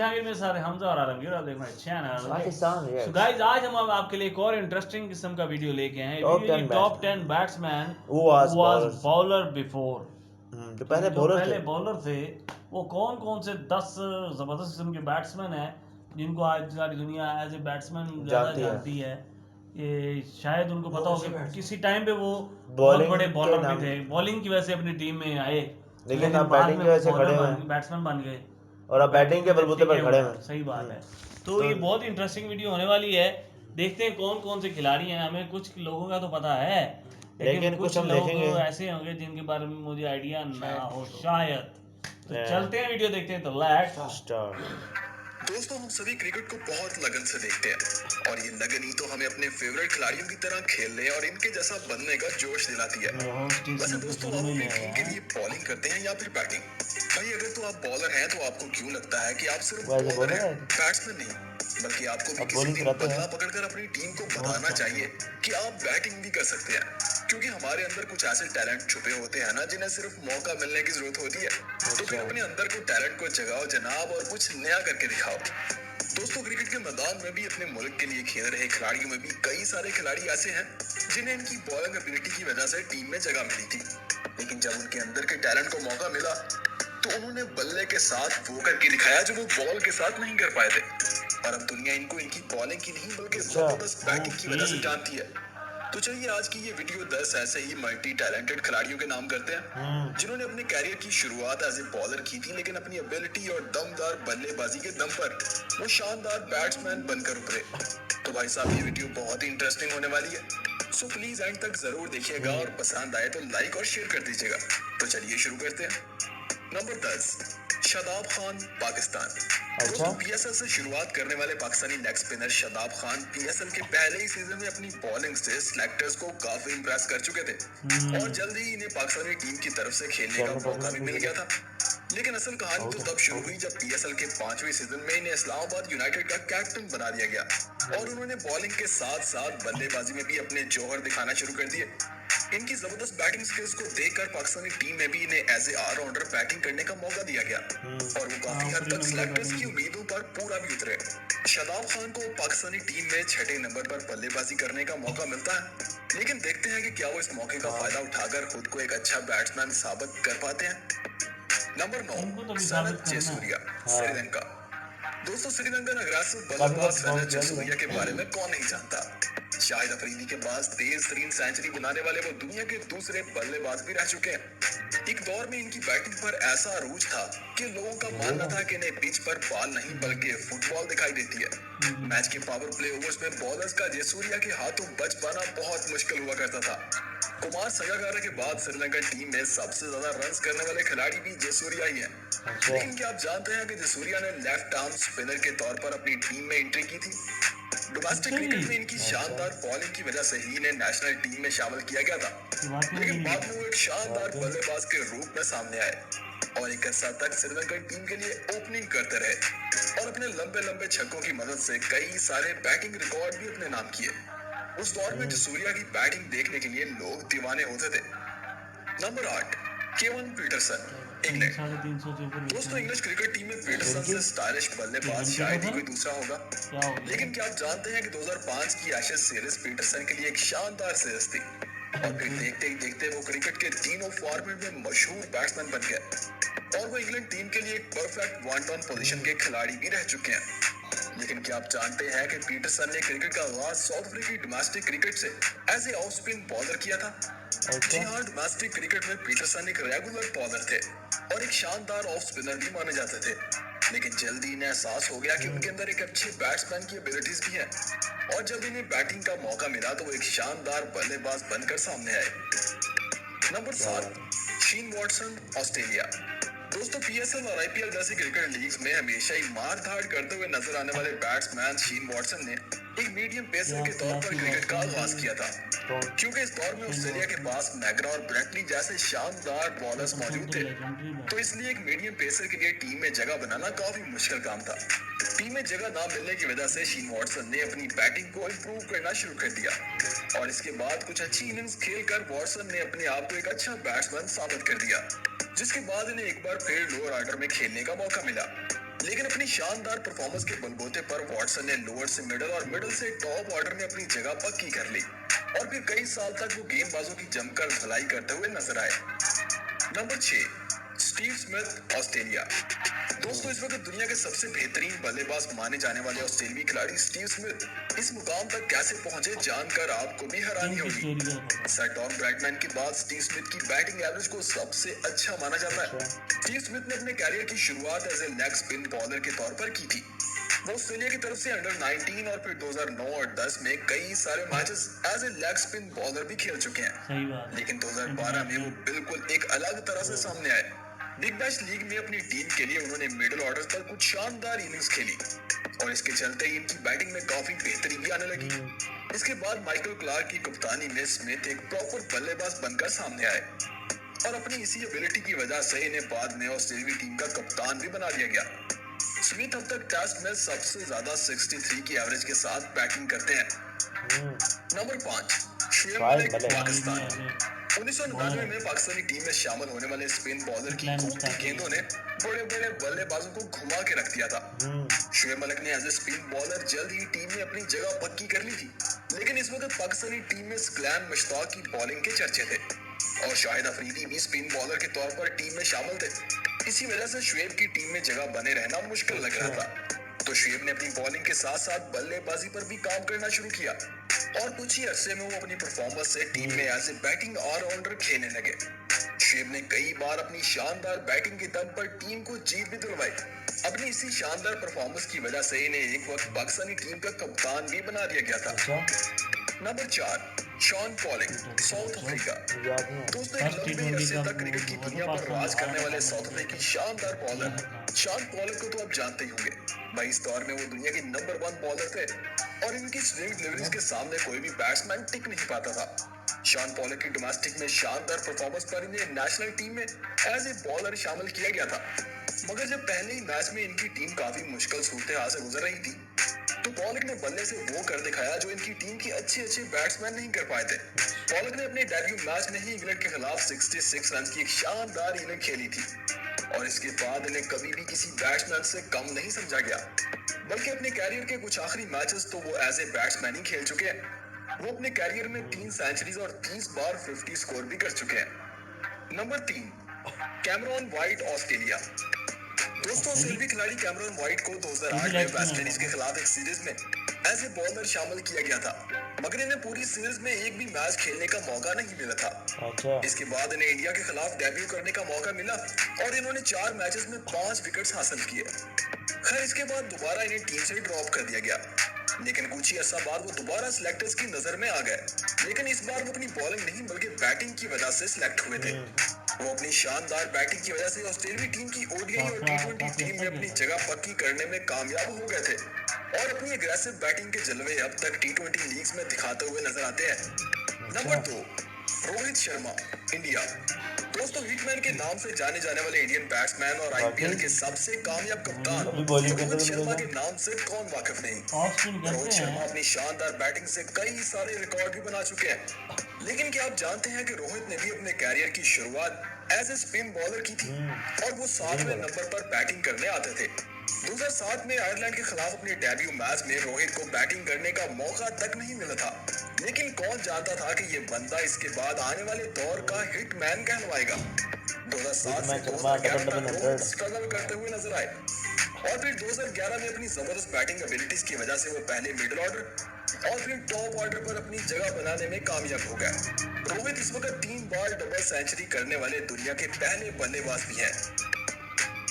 जहांगीर में सारे हमजा और आलमगीर और देखना चैनल पाकिस्तान सो गाइस आज हम अब आपके लिए एक और इंटरेस्टिंग किस्म का वीडियो लेके आए हैं। वीडियो की top 10 batsman Who was was bowlers? Bowler before. जो पहले पहले थे। बॉलर थे वो कौन कौन से 10 जबरदस्त किस्म के बैट्समैन हैं जिनको आज सारी दुनिया एज ए बैट्समैन ज़्यादा जानती है। ये शायद उनको पता हो कि किसी टाइम पे वो बहुत बड़े बॉलर भी थे, बॉलिंग की वजह से अपनी टीम में आए, लेकिन अब बाद बैटिंग में की वजह से खड़े बॉलर हुए बैट्समैन बन गए और अब बैटिंग के बलबूते पर खड़े हैं। सही बात है। तो ये बहुत इंटरेस्टिंग वीडियो होने वाली है। देखते हैं कौन कौन से खिलाड़ी हैं। हमें कुछ लोगों का तो पता है लेकिन कुछ हम लोग देखेंगे। ऐसे होंगे जिनके बारे में मुझे आइडिया ना हो शायद। तो चलते हैं वीडियो देखते हैं। तो लेट्स स्टार्ट। दोस्तों हम सभी क्रिकेट को बहुत लगन से देखते हैं और ये लगन ही तो हमें अपने फेवरेट खिलाड़ियों की तरह खेलने और इनके जैसा बनने का जोश दिलाती है। वैसे दोस्तों आप अपनी टीम के लिए बॉलिंग करते हैं या फिर बैटिंग? भाई अगर तो आप बॉलर हैं तो आपको क्यों लगता है कि आप सिर्फ बॉलर हैं, बैट्समैन नहीं, बल्कि आपको भी किसी दिन बल्ला पकड़कर अपनी टीम को बताना चाहिए कि आप बैटिंग भी कर सकते हैं, क्योंकि हमारे अंदर कुछ ऐसे टैलेंट छुपे होते हैं ना जिन्हें सिर्फ मौका मिलने की जरूरत होती है। तो फिर अपने अंदर को टैलेंट को जगाओ जनाब और कुछ नया करके दिखाओ। दोस्तों क्रिकेट के मैदान में भी अपने मुल्क के लिए खेल रहे खिलाड़ियों में भी कई सारे खिलाड़ी ऐसे हैं जिन्हें इनकी बॉलिंग एबिलिटी की वजह से टीम में जगह मिली थी, लेकिन जब उनके अंदर के टैलेंट को मौका मिला तो उन्होंने बल्ले के साथ वो करके दिखाया जो वो बॉल के साथ नहीं कर पाए थे। और अब दुनिया इनको इनकी बॉलिंग की नहीं बल्कि जबरदस्त बैटिंग की वजह से जानती है। तो चलिए आज की ये वीडियो 10 ऐसे ही मल्टी टैलेंटेड खिलाड़ियों के नाम करते हैं जिन्होंने अपने कैरियर की शुरुआत एज ए बॉलर की थी, लेकिन अपनी एबिलिटी और दमदार बल्लेबाजी के दम पर वो शानदार बैट्समैन बनकर उभरे। तो भाई साहब ये वीडियो बहुत ही इंटरेस्टिंग होने वाली है, सो प्लीज एंड तक जरूर देखिएगा और पसंद आए तो लाइक और शेयर कर दीजिएगा। तो चलिए शुरू करते हैं। नंबर 10 शादाब खान, पाकिस्तान। दोस्तों पीएसएल से शुरुआत करने वाले Pakistani leg spinner Shadab Khan PSL के पहले ही सीजन में अपनी बॉलिंग से सिलेक्टर्स को काफी इम्प्रेस कर चुके थे और जल्द ही इन्हें पाकिस्तानी टीम की तरफ से खेलने का मौका भी मिल गया था। लेकिन असल कहानी तो तब शुरू हुई जब पीएसएल के 5वें सीजन में इन्हें इस्लामाबाद यूनाइटेड का कैप्टन बना दिया गया और उन्होंने बॉलिंग के साथ साथ बल्लेबाजी में भी अपने जौहर दिखाना शुरू कर दिए। इनकी जबरदस्त बैटिंग स्किल्स को देखकर पाकिस्तानी टीम में भी इन्हें एज ए ऑलराउंडर बैटिंग करने का मौका दिया गया और वो काफी हद तक सिलेक्टर्स की उम्मीदों पर पूरा भी उतरे। शादाब खान को पाकिस्तानी टीम में 6ठे नंबर पर बल्लेबाजी करने का मौका मिलता है, लेकिन देखते हैं कि क्या वो इस मौके का फायदा उठाकर खुद को एक अच्छा बैट्समैन साबित कर पाते हैं। नंबर 9 सनत जयसूर्या, श्रीलंका। दोस्तों श्रीलंकन अग्रेसिव बल्लेबाज सनत जयसूर्या के बारे में कौन नहीं जानता। शाहिद अफरीदी के बाद तेज तरीन सेंचुरी बनाने वाले वो दुनिया के दूसरे बल्लेबाज भी रह चुके हैं। एक दौर में इनकी बैटिंग पर ऐसा अरूज था कि लोगों का मानना था कि इन्हें पिच पर बॉल नहीं बल्कि फुटबॉल दिखाई देती है। मैच के पावर प्ले ओवर्स में बॉलर्स का जयसूर्या के हाथों बच पाना बहुत मुश्किल हुआ करता था। कुमार संगकारा के बाद श्रीलंकन टीम में सबसे ज्यादा रन्स करने वाले खिलाड़ी भी जयसूर्या ही हैं। लेकिन क्या आप जानते हैं कि जयसूर्या ने लेफ्ट आर्म स्पिनर के तौर पर अपनी टीम में एंट्री की थी? डोमेस्टिक क्रिकेट में इनकी शानदार बॉलिंग की वजह से ही इन्हें नेशनल टीम में शामिल किया गया था, लेकिन बाद में वो एक शानदार बल्लेबाज के रूप में सामने आए और एक अर्सा तक श्रीलंकन टीम के लिए ओपनिंग करते रहे और अपने लंबे लंबे छक्कों की मदद से कई सारे बैटिंग रिकॉर्ड भी अपने नाम किए। उस दौर में जसूरिया की बैटिंग देखने के लिए लोग दीवाने होते थे। Number 8 Kevin Pietersen, England. दोस्तों इंग्लिश क्रिकेट टीम में पीटरसन से स्टाइलिश बल्लेबाज शायद ही कोई दूसरा होगा, लेकिन क्या आप जानते हैं कि 2005 की एशेज सीरीज पीटरसन के लिए एक शानदार सीरीज थी और फिर देखते ही देखते वो क्रिकेट के तीनों फॉर्मेट में मशहूर बैट्समैन बन गए और वो इंग्लैंड टीम के लिए एक परफेक्ट वन डाउन पोजीशन के खिलाड़ी भी रह चुके हैं। लेकिन क्या आप जानते हैं कि पीटरसन ने क्रिकेट का आगाज साउथ अफ्रीकी डोमेस्टिक क्रिकेट से as a off spin bowler किया था? जी हाँ, डोमेस्टिक क्रिकेट में पीटरसन एक रेगुलर बॉलर थे और एक शानदार ऑफ स्पिनर भी माने जाते थे, लेकिन जल्दी इन्हें एहसास हो गया कि उनके अंदर एक अच्छे बैट्समैन की एबिलिटीज भी हैं और जब इन्हें बैटिंग का मौका मिला तो वो एक शानदार बल्लेबाज बनकर सामने आए। नंबर 7 शीन वॉटसन, ऑस्ट्रेलिया। दोस्तों पीएसएल और आईपीएल जैसी क्रिकेट लीग्स में हमेशा ही मार धाड़ करते हुए नजर आने वाले बैट्समैन शीन वॉटसन ने एक मीडियम पेसर के तौर पर क्रिकेट का आगाज किया था, क्योंकि इस दौर में ऑस्ट्रेलिया के पास मैग्रा और ब्रेटली जैसे शानदार बॉलर्स मौजूद थे, तो इसलिए एक मीडियम पेसर के लिए टीम में जगह बनाना काफी मुश्किल काम था। टीम में जगह ना मिलने की वजह से शीन वॉटसन ने अपनी बैटिंग को इम्प्रूव करना शुरू कर दिया और इसके बाद कुछ अच्छी इनिंग्स खेलकर वॉटसन ने अपने आप को एक अच्छा बैट्समैन साबित कर दिया, जिसके बाद इन्हें एक बार फिर लोअर ऑर्डर में खेलने का मौका मिला। लेकिन अपनी शानदार परफॉर्मेंस के बलबूते पर वॉटसन ने लोअर से मिडल और मिडल से टॉप ऑर्डर में अपनी जगह पक्की कर ली और फिर कई साल तक वो गेंदबाजों की जमकर धुलाई करते हुए नजर आए। Number 6, Steve Smith, Australia. दोस्तों, इस वक्त दुनिया के सबसे बेहतरीन बल्लेबाज माने जाने वाले ऑस्ट्रेलियाई खिलाड़ी स्टीव स्मिथ इस मुकाम तक कैसे पहुंचे जानकर आपको भी हैरानी होगी। सर टॉम ब्रैडमैन के बाद स्टीव स्मिथ की बैटिंग एवरेज को सबसे अच्छा माना जाता है। स्टीव स्मिथ ने अपने कैरियर की शुरुआत as a leg spin bowler के तौर पर की थी। वो ऑस्ट्रेलिया की तरफ से अंडर 19 और फिर 2009 और 10 में कई सारे matches as a leg spin bowler भी खेल चुके हैं। लेकिन 2012 में वो बिल्कुल एक अलग तरह से सामने आए। बिग बैश लीग में अपनी टीम के लिए उन्होंने मिडिल ऑर्डर पर कुछ शानदार इनिंग्स खेली और इसके चलते ही इनकी बैटिंग में काफी बेहतरी भी आने लगी। इसके बाद माइकल क्लार्क की कप्तानी में स्मिथ एक प्रॉपर बल्लेबाज बनकर सामने आए और अपनी इसी एबिलिटी की वजह से इन्हें बाद में ऑस्ट्रेलियाई टीम का कप्तान भी बना दिया गया। स्मिथ अब तक टेस्ट में सबसे ज्यादा 63 की एवरेज के साथ बैटिंग करते हैं। नंबर 5, शुएब मलिक, पाकिस्तान। 1999 में पाकिस्तानी टीम में शामिल होने वाले स्पिन बॉलर की खूबी गेंदों ने बड़े बड़े बल्लेबाजों को घुमा के रख दिया था। शुएब मलिक ने एज ए स्पिन बॉलर जल्द ही टीम में अपनी जगह पक्की कर ली थी, लेकिन इस वक्त पाकिस्तानी टीम में स्कलैन मुश्ताक की बॉलिंग के चर्चे थे और शाहिद अफरीदी भी स्पिन बॉलर के तौर पर टीम में शामिल थे। इसी वजह से शुएब की टीम में जगह बने रहना मुश्किल लग रहा था, तो शुएब ने अपनी बॉलिंग के साथ साथ बल्लेबाजी पर भी काम करना शुरू किया और कुछ ही अरसे में वो अपनी परफॉर्मेंस से टीम में एज ए बैटिंग ऑलराउंडर खेलने लगे। शुएब ने कई बार अपनी शानदार बैटिंग के दम पर टीम को जीत भी दिलवाई। अपनी इसी शानदार परफॉर्मेंस की वजह से इन्हें एक वक्त पाकिस्तानी टीम का कप्तान भी बना दिया गया था। नंबर 4, शॉन पॉलिंग, साउथ अफ्रीका। दोस्तों, एक लंबे अरसे तक क्रिकेट की दुनिया पर राज करने वाले साउथ अफ्रीकी शानदार बॉलर शॉन पॉलिंग को तो आप जानते ही होंगे। भाई, इस दौर में वो दुनिया के नंबर 1 बॉलर थे और इनकी स्विंग डिलीवरीज के सामने कोई भी बैट्समैन टिक नहीं पाता था। शॉन पॉलिंग की डोमेस्टिक में शानदार परफॉर्मेंस पर इन्हें नेशनल टीम में एज ए बॉलर शामिल किया गया था, मगर जब पहले ही मैच में इनकी टीम काफी मुश्किल सूरत-ए-हाल से गुजर रही थी, तो पॉलिक ने बल्ले से वो कर दिखाया जो इनकी टीम की अच्छे बैट्समैन नहीं कर पाए थे। पॉलिक ने अपने डेब्यू मैच में ही इंग्लैंड के खिलाफ 66 रन की एक शानदार इनिंग खेली थी और इसके बाद इन्हें कभी भी किसी बैट्समैन से कम नहीं समझा गया, बल्कि अपने कैरियर के कुछ आखिरी मैचेस तो वो एज ए बैट्समैन ही खेल चुके हैं। वो अपने कैरियर में 3 सेंचुरीज और 30 बार 50 स्कोर भी कर चुके हैं। Number 3, Cameron white, Australia. दोस्तों, ऑस्ट्रेलियाई खिलाड़ी कैमरॉन वाइट को 2008 में वेस्ट इंडीज के खिलाफ एक सीरीज में एज ए बॉलर शामिल किया गया था, मगर इन्हें पूरी सीरीज में एक भी मैच खेलने का मौका नहीं मिला था। इसके बाद इन्हें इंडिया के खिलाफ डेब्यू करने का मौका मिला और इन्होंने 4 मैचेस में 5 विकेट्स हासिल किए। खैर, इसके बाद दोबारा इन्हें टीम से ड्रॉप कर दिया गया, लेकिन कुछ ही अर्सा बाद वो दोबारा सिलेक्टर्स की नजर में आ गए, लेकिन इस बार वो अपनी बॉलिंग नहीं बल्कि बैटिंग की वजह से सिलेक्ट हुए थे। वो अपनी शानदार बैटिंग की वजह से ऑस्ट्रेलियाई टीम की ओडीआई और टी20 टीम में अपनी जगह पक्की करने में कामयाब हो गए थे और अपनी एग्रेसिव बैटिंग के जलवे अब तक टी20 लीग्स में दिखाते हुए नजर आते हैं। Number 2, Rohit Sharma, India. दोस्तों, हिटमैन के नाम से जाने जाने वाले इंडियन बैट्समैन और आईपीएल के सबसे कामयाब कप्तान रोहित शर्मा के नाम से कौन वाकिफ नहीं। रोहित शर्मा अपनी शानदार बैटिंग से कई सारे रिकॉर्ड भी बना चुके हैं, लेकिन क्या आप जानते हैं कि रोहित ने भी अपने कैरियर की शुरुआत एज ए स्पिन बॉलर की थी और वो 7वें नंबर पर बैटिंग करने आते थे। 2007 में आयरलैंड के खिलाफ अपने डेब्यू मैच में रोहित को बैटिंग करने का मौका तक नहीं मिला था, लेकिन कौन जानता था कि ये बंदा इसके बाद आने वाले दौर का हिटमैन कहलवाएगा। 2007 से 2011 तक रोहित स्ट्रगल करते हुए नजर आए और फिर 2011 में अपनी जबरदस्त बैटिंग एबिलिटीज की वजह से वो पहले मिडिल ऑर्डर और फिर टॉप ऑर्डर पर अपनी जगह बनाने में कामयाब हो गए। रोहित इस वक्त 3 बार डबल सेंचुरी करने वाले दुनिया के पहले बल्लेबाज भी हैं।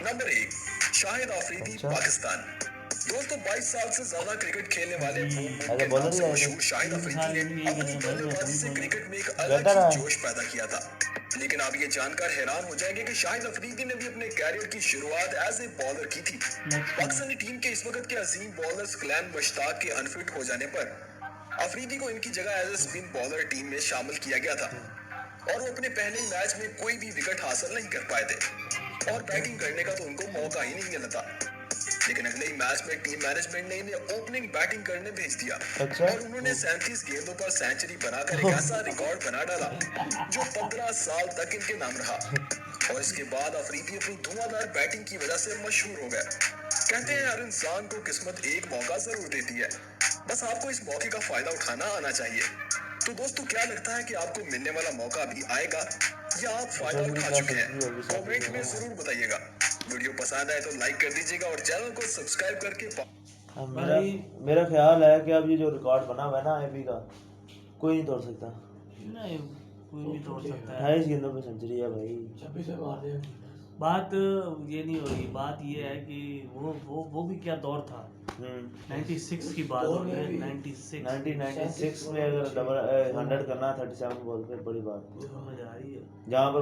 नंबर 1, शाहिद अफरीदी, पाकिस्तान। दोस्तों, 22 साल से ज्यादा क्रिकेट खेलने वाले मशहूर शाहिद अफरीदी ने अपनी बल्लेबाजी से क्रिकेट में एक अलग ही जोश पैदा किया था, लेकिन आप ये जानकर हैरान हो जाएंगे कि शाहिद अफरीदी ने भी अपने कैरियर की शुरुआत एज ए बॉलर की थी। पाकिस्तानी टीम के इस वक्त के अजीम बॉलर स्कलैन मुश्ताक के अनफिट हो जाने पर अफरीदी को इनकी जगह as a spin bowler team में शामिल किया गया था और वो अपने पहले ही मैच में कोई भी विकेट हासिल नहीं कर पाए थे और बैटिंग करने का तो उनको मौका ही नहीं मिला था। लेकिन अगले ही मैच में टीम मैनेजमेंट ने इन्हें ओपनिंग बैटिंग करने भेज दिया और उन्होंने 37 गेंदों पर सेंचुरी बनाकर एक ऐसा रिकॉर्ड बना डाला जो 15 साल तक इनके नाम रहा और इसके बाद अफरीदी अपनी धुआंधार बैटिंग की वजह से मशहूर हो गए। कहते हैं हर इंसान को किस्मत एक मौका जरूर देती है, बस आपको इस मौके का फायदा उठाना आना चाहिए। तो दोस्तों, क्या लगता है कि आपको मिलने वाला मौका भी आएगा या आप फायदा उठा चुके हैं? कमेंट में जरूर बताइएगा। वीडियो पसंद आए तो लाइक कर दीजिएगा और चैनल को सब्सक्राइब करके मेरा मेरा ख्याल है कि अब ये जो रिकॉर्ड बना हुआ है ना एबी का, कोई नहीं तोड़ सकता। नहीं, कोई भी तोड़ सकता है। 28 गेंदों पे सेंचुरी है भाई। 26 में मार दिया। बात ये नहीं हो रही, बात ये है कि वो भी क्या दौर था। 96 की बात हो रही है। 1996 में अगर डबल 100 करना 37 बॉल पे बड़ी बात थी। समझ आ रही है। जहाँ पर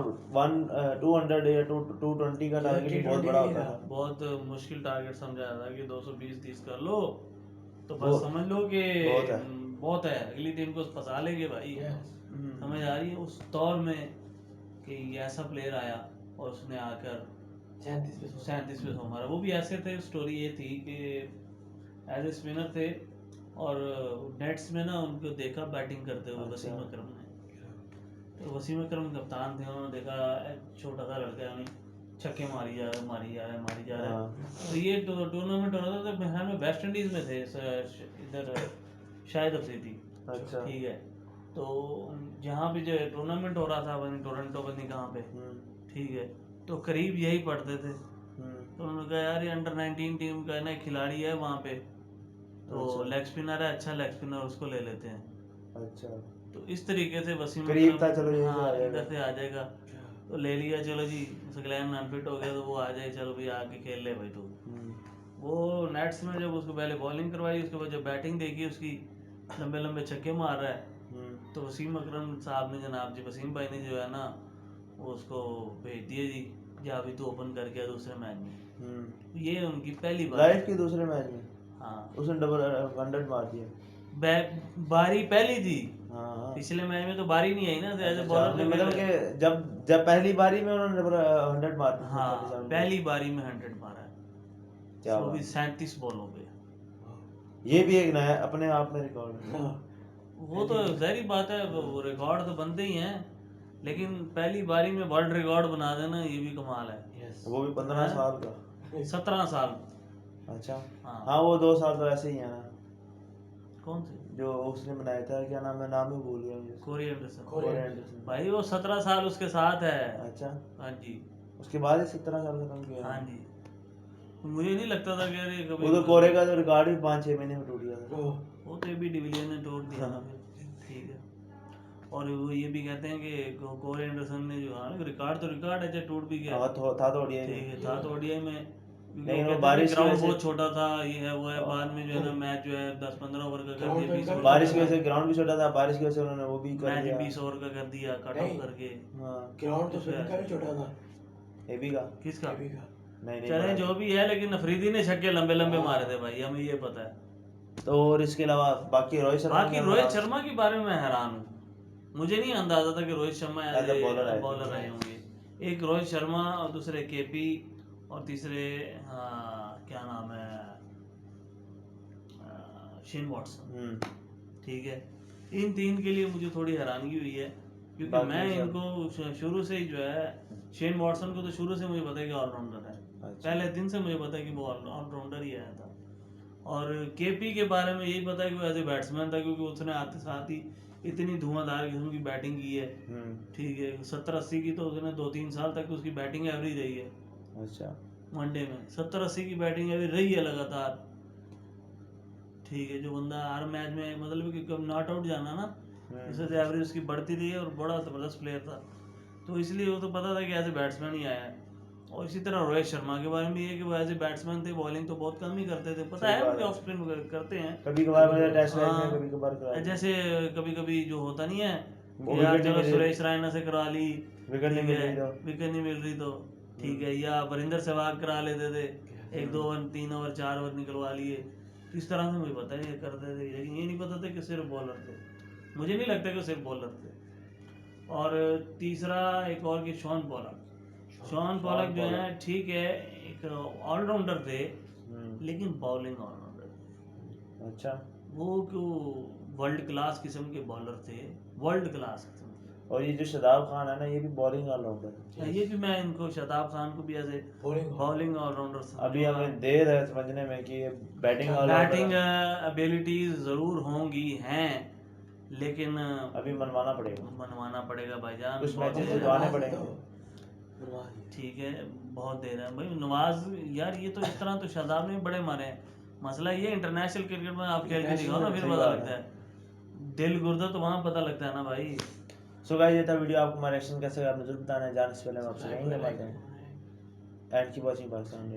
200 या 220 का टारगेट बहुत बड़ा होता है। बहुत मुश्किल टारगेट समझा जाता है कि 220-30 कर लो तो बस बहुत- समझ लो कि बहुत है। बहुत है, अगली टीम को फंसा लेंगे भाई। समझ आ रही है। उस दौर में कि ये ऐसा प्लेयर आया और उसने आकर 37 पे मारा। वो भी ऐसे थे, स्टोरी ये थी कि एज ए स्पिनर थे और नेट्स में ना उनको देखा बैटिंग करते हुए वसीम अकरम ने। तो वसीम अकरम कप्तान थे, उन्होंने देखा छोटा सा लड़का है, छक्के मारी जा रहा है। तो ये टूर्नामेंट हो रहा था तो बिहार में वेस्ट इंडीज में थे, इधर शायद अफरीदी। अच्छा। ठीक है। तो जहाँ भी जो टूर्नामेंट हो रहा था वहीं टोरंटो बनी कहाँ पे, ठीक है, तो करीब यही पढ़ते थे। तो उन्होंने कहा यार ये अंडर 19 टीम का ना खिलाड़ी है वहाँ पे, तो लेग स्पिनर है, अच्छा लेग स्पिनर, उसको ले लेते हैं। अच्छा। तो इस तरीके से वसीम करीब था, चलो इधर से आ जाएगा तो ले लिया। चलो जी, सकलैन अनफिट हो गया तो वो आ जाए, चलो भाई आके खेल ले भाई तू। वो नेट्स में जब उसको पहले बॉलिंग करवाई, उसके बाद जब बैटिंग देखी उसकी, लंबे लंबे छक्के मार रहा है, तो वसीम अकरम साहब ने, जनाब जी वसीम भाई ने जो है ना वो उसको भेज दिए जी, जा भी तू ओपन करके दूसरे मैच में। ये उनकी पहली बार लाइफ के दूसरे मैच में हाँ उसने डबल 100 मार दिया। बारी पहली थी। हाँ। पिछले मैच में तो बारी नहीं आई ना, एज ए अच्छा, बॉलर मतलब कि जब पहली बारी में उन्होंने डबल 100 मार दिया। हाँ, पहली बारी में 100 मारा है, क्या वो भी बात। 37 बॉलों पे। ये भी एक नया अपने आप में रिकॉर्ड है। वो तो जाहिर बात है, वो रिकॉर्ड तो बनते ही हैं, लेकिन पहली बारी में वर्ल्ड रिकॉर्ड बना देना ये भी कमाल है। वो भी 15 साल का। 17 साल। अच्छा। हाँ। हाँ, वो 2 साल तो ऐसे ही है ना। कौन से जो उसने बनाया था, क्या नाम है, नाम ही भूल गया मुझे। कोरी एंडरसन एंडरसन भाई, वो 17 साल उसके साथ है। अच्छा। हाँ जी। उसके बाद ही 17 साल खत्म किया। हाँ जी। मुझे नहीं लगता था कि अरे कभी वो तो कोरे का तो रिकॉर्ड ही 5-6 महीने में टूट गया था। वो तो भी डिविलियर्स ने तोड़ दिया था। ठीक है। और वो ये भी कहते हैं कि कोरी एंडरसन ने जो रिकॉर्ड तो रिकॉर्ड है, चाहे टूट भी गया। हाँ, था तो ओडीआई ठीक है, था तो ओडीआई में, लेकिन वो बारिश की ग्राउंड वजह से बहुत छोटा था, ये है वो है, बाद में जो है ना मैच जो है 10-15 ओवर का कर दिया, 20 ओवर बारिश की वजह से ग्राउंड भी छोटा था, बारिश की वजह से उन्होंने वो भी कर मैच दिया। 20 ओवर का कर दिया, कट ऑफ करके। हाँ, ग्राउंड तो श्रीलंका भी छोटा था। एबी का किसका? नहीं चले जो भी है, लेकिन अफरीदी ने छक्के लंबे लंबे मारे थे भाई, हमें ये पता है। तो और इसके अलावा बाकी रोहित शर्मा के बारे में मैं हैरान हूँ। मुझे नहीं अंदाजा था कि Rohit Sharma As a bowler bowler आए होंगे। एक रोहित शर्मा और दूसरे केपी और तीसरे क्या नाम है, शेन वॉटसन। ठीक है। इन तीन के लिए मुझे थोड़ी हैरानगी हुई है, क्योंकि मैं इनको शुरू से ही जो है, शेन वॉटसन को तो शुरू से मुझे पता है कि ऑलराउंडर है। पहले दिन से मुझे पता है कि वो ऑलराउंडर ही आया था। और केपी के बारे में यही पता है कि वो एज ए बैट्समैन था, क्योंकि उसने आते साथ ही इतनी धुआंधार किस्म की बैटिंग की है। ठीक है। 70-80 की तो उसने 2-3 साल तक उसकी बैटिंग एवरेज रही है। अच्छा। वनडे में 70-80 की बैटिंग एवरेज रही है लगातार। ठीक है। जो बंदा हर मैच में, मतलब कि कब नॉट आउट जाना ना, इससे एवरेज उसकी बढ़ती रही है और बड़ा जबरदस्त प्लेयर था, तो इसलिए वो तो पता था कि एज ए बैट्समैन ही आया है। और इसी तरह रोहित शर्मा के बारे में ये कि वो एज ए बैट्समैन थे, बॉलिंग तो बहुत कम ही करते थे, पता है उनके ऑफ स्पिन करते हैं कभी कभार, टेस्ट मैच में कभी कभार, जैसे कभी कभी जो होता नहीं है वो यार चलो सुरेश रैना से करा ली, विकेट नहीं मिल रही तो ठीक है, या वरिंदर सहवाग करा लेते थे, 1-2 ओवर 3 ओवर 4 ओवर निकलवा लिए। तो इस तरह से मुझे पता है ये करते थे, लेकिन ये नहीं पता था कि सिर्फ बॉलर थे। मुझे नहीं लगता कि सिर्फ बॉलर थे। और तीसरा एक और कि शॉन पॉलक जो है, ठीक है, एक ऑलराउंडर थे, लेकिन बॉलिंग ऑलराउंडर थे। अच्छा। वो क्यों वर्ल्ड क्लास किस्म के बॉलर थे, वर्ल्ड क्लास किस्म के। और ये जो शादाब खान है ना, ये भी बॉलिंग ऑलराउंडर है। ये भी मैं इनको शादाब खान को भी एज ए बॉलिंग ऑलराउंडर अभी हमें देर है समझने में कि ये बैटिंग ऑलराउंडर बैटिंग एबिलिटीज जरूर होंगी हैं, लेकिन अभी मनवाना पड़ेगा भाईजान, कुछ बहुत मैचेस देर जितवाने है। पड़ेंगे। ठीक है, बहुत देर है भाई। नवाज यार ये तो इस तरह तो शादाब ने भी बड़े मारे हैं। मसला ये इंटरनेशनल क्रिकेट में आप खेल के दिखाओ ना, फिर सही पता बात लगता है। दिल गुर्दा तो वहाँ पता लगता है ना भाई। सो गाइस, ये था वीडियो। आपको हमारा रिएक्शन कैसे लगा आप जरूर बताना। जाने से पहले हम आपसे यही मिलते हैं। Thank you for watching Pakistan.